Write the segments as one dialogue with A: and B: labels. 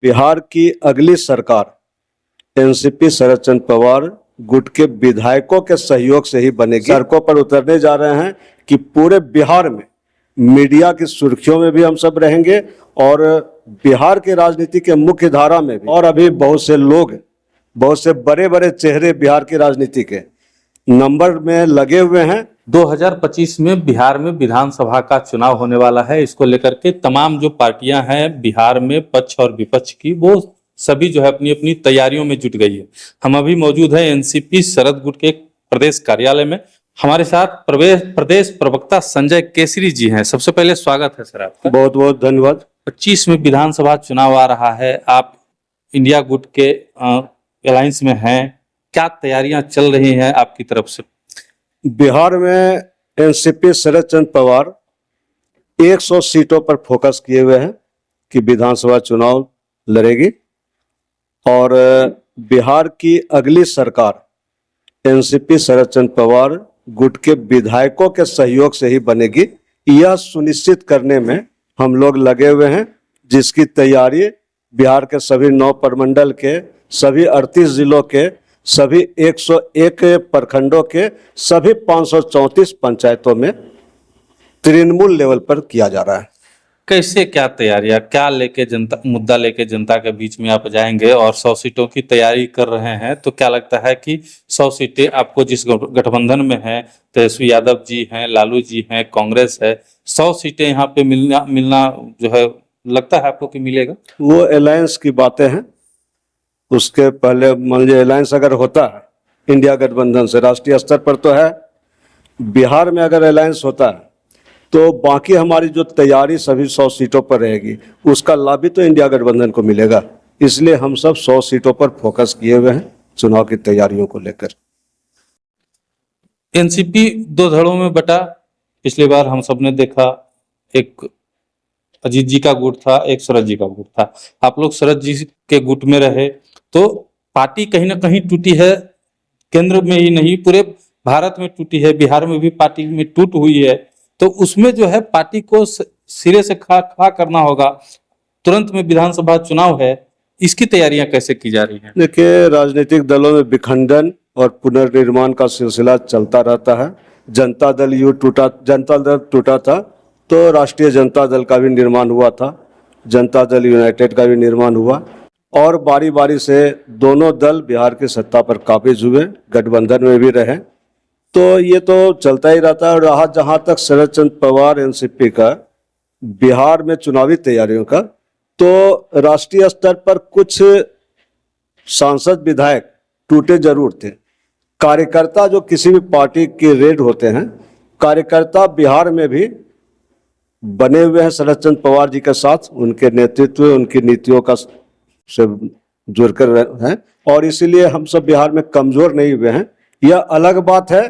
A: बिहार की अगली सरकार एनसीपी शरद चंद्र पवार गुट के विधायकों के सहयोग से ही बनेगी। सड़कों पर उतरने जा रहे हैं कि पूरे बिहार में मीडिया की सुर्खियों में भी हम सब रहेंगे और बिहार की राजनीति के मुख्य धारा में भी। और अभी बहुत से लोग, बहुत से बड़े बड़े चेहरे बिहार की राजनीति के नंबर में लगे हुए हैं।
B: 2025 में बिहार में विधानसभा का चुनाव होने वाला है। इसको लेकर के तमाम जो पार्टियां हैं बिहार में, पक्ष और विपक्ष की, वो सभी जो है अपनी अपनी तैयारियों में जुट गई है। हम अभी मौजूद है एनसीपी शरद गुट के प्रदेश कार्यालय में। हमारे साथ प्रदेश प्रवक्ता संजय केसरी जी हैं। सबसे पहले स्वागत है सर आपका।
A: बहुत बहुत धन्यवाद।
B: 25 में विधानसभा चुनाव आ रहा है, आप इंडिया गुट के अलायंस में हैं, क्या तैयारियां चल रही हैं आपकी तरफ से?
A: बिहार में एनसीपी शरद चंद्र पवार 100 सीटों पर फोकस किए हुए हैं कि विधानसभा चुनाव लड़ेगी और बिहार की अगली सरकार एनसीपी शरद चंद्र पवार गुट के विधायकों के सहयोग से ही बनेगी। यह सुनिश्चित करने में हम लोग लगे हुए हैं, जिसकी तैयारी बिहार के सभी 9 प्रमंडल के, सभी 38 जिलों के, सभी 101 प्रखंडों के, सभी 534 पंचायतों में तृणमूल लेवल पर किया जा रहा है।
B: कैसे, क्या तैयारियां, क्या लेके मुद्दा लेके जनता के बीच में आप जाएंगे और 100 सीटों की तैयारी कर रहे हैं, तो क्या लगता है कि 100 सीटें आपको, जिस गठबंधन में है, तेजस्वी यादव जी हैं, लालू जी हैं, कांग्रेस है, 100 सीटें यहाँ पे मिलना जो है, लगता है आपको कि मिलेगा?
A: वो अलायंस की बातें हैं। उसके पहले मान लीजिए अलायंस अगर होता है इंडिया गठबंधन से, राष्ट्रीय स्तर पर तो है, बिहार में अगर अलायंस होता है तो बाकी हमारी जो तैयारी सभी 100 सीटों पर रहेगी, उसका लाभ भी तो इंडिया गठबंधन को मिलेगा। इसलिए हम सब 100 सीटों पर फोकस किए हुए हैं चुनाव की तैयारियों को लेकर।
B: एनसीपी 2 धड़ों में बटा। पिछली बार हम सब ने देखा, एक अजीत जी का गुट था, एक शरद जी का गुट था। आप लोग शरद जी के गुट में रहे तो पार्टी कहीं ना कहीं टूटी है, केंद्र में ही नहीं पूरे भारत में टूटी है, बिहार में भी पार्टी में टूट हुई है। तो उसमें जो है पार्टी को सिरे से खड़ा करना होगा। तुरंत में विधानसभा चुनाव है, इसकी तैयारियां कैसे की जा रही हैं?
A: देखिए, राजनीतिक दलों में विखंडन और पुनर्निर्माण का सिलसिला चलता रहता है। जनता दल टूटा था तो राष्ट्रीय जनता दल का भी निर्माण हुआ था, जनता दल यूनाइटेड का भी निर्माण हुआ और बारी बारी से दोनों दल बिहार की सत्ता पर काबिज हुए, गठबंधन में भी रहे। तो ये तो चलता ही रहता है। रहा जहां तक शरद चंद्र पवार एनसीपी का बिहार में चुनावी तैयारियों का, तो राष्ट्रीय स्तर पर कुछ सांसद विधायक टूटे जरूर थे। कार्यकर्ता जो किसी भी पार्टी के रेड होते हैं, कार्यकर्ता बिहार में भी बने हुए हैं शरद चंद्र पवार जी के साथ, उनके नेतृत्व, उनकी नीतियों का से जुड़कर हैं और इसीलिए हम सब बिहार में कमजोर नहीं हुए हैं। यह अलग बात है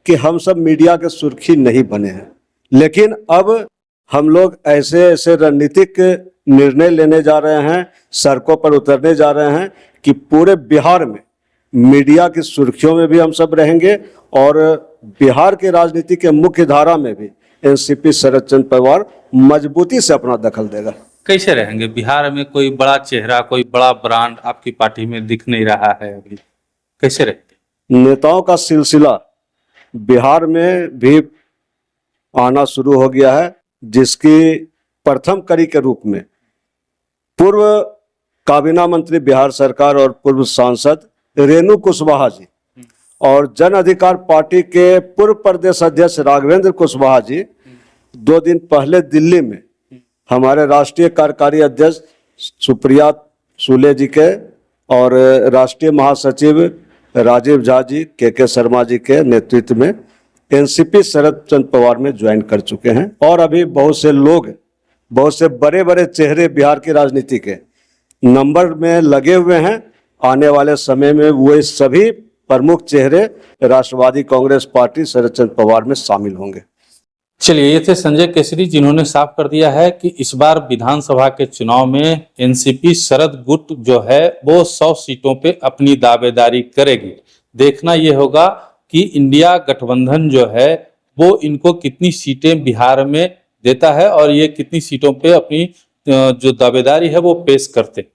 A: कि हम सब मीडिया के सुर्खी नहीं बने हैं, लेकिन अब हम लोग ऐसे ऐसे रणनीतिक निर्णय लेने जा रहे हैं, सड़कों पर उतरने जा रहे हैं कि पूरे बिहार में मीडिया की सुर्खियों में भी हम सब रहेंगे और बिहार की राजनीति के मुख्य धारा में भी एनसीपी शरद चंद्र पवार मजबूती से अपना दखल देगा।
B: कैसे रहेंगे? बिहार में कोई बड़ा चेहरा, कोई बड़ा ब्रांड आपकी पार्टी में दिख नहीं रहा है अभी, कैसे रहेंगे?
A: नेताओं का सिलसिला बिहार में भी आना शुरू हो गया है, जिसकी प्रथम कड़ी के रूप में पूर्व काबीना मंत्री बिहार सरकार और पूर्व सांसद रेणु कुशवाहा जी और जन अधिकार पार्टी के पूर्व प्रदेश अध्यक्ष राघवेंद्र कुशवाहा जी 2 दिन पहले दिल्ली में हमारे राष्ट्रीय कार्यकारी अध्यक्ष सुप्रिया सुले जी के और राष्ट्रीय महासचिव राजीव झा जी, के शर्मा जी के नेतृत्व में एनसीपी शरद चंद्र पवार में ज्वाइन कर चुके हैं। और अभी बहुत से लोग, बहुत से बड़े बड़े चेहरे बिहार की राजनीति के नंबर में लगे हुए हैं। आने वाले समय में वो सभी प्रमुख चेहरे राष्ट्रवादी कांग्रेस पार्टी शरद चंद्र पवार में शामिल होंगे।
B: चलिए, ये थे संजय केसरी, जिन्होंने साफ कर दिया है कि इस बार विधानसभा के चुनाव में एनसीपी शरद गुट जो है वो 100 सीटों पे अपनी दावेदारी करेगी। देखना ये होगा कि इंडिया गठबंधन जो है वो इनको कितनी सीटें बिहार में देता है और ये कितनी सीटों पे अपनी जो दावेदारी है वो पेश करते।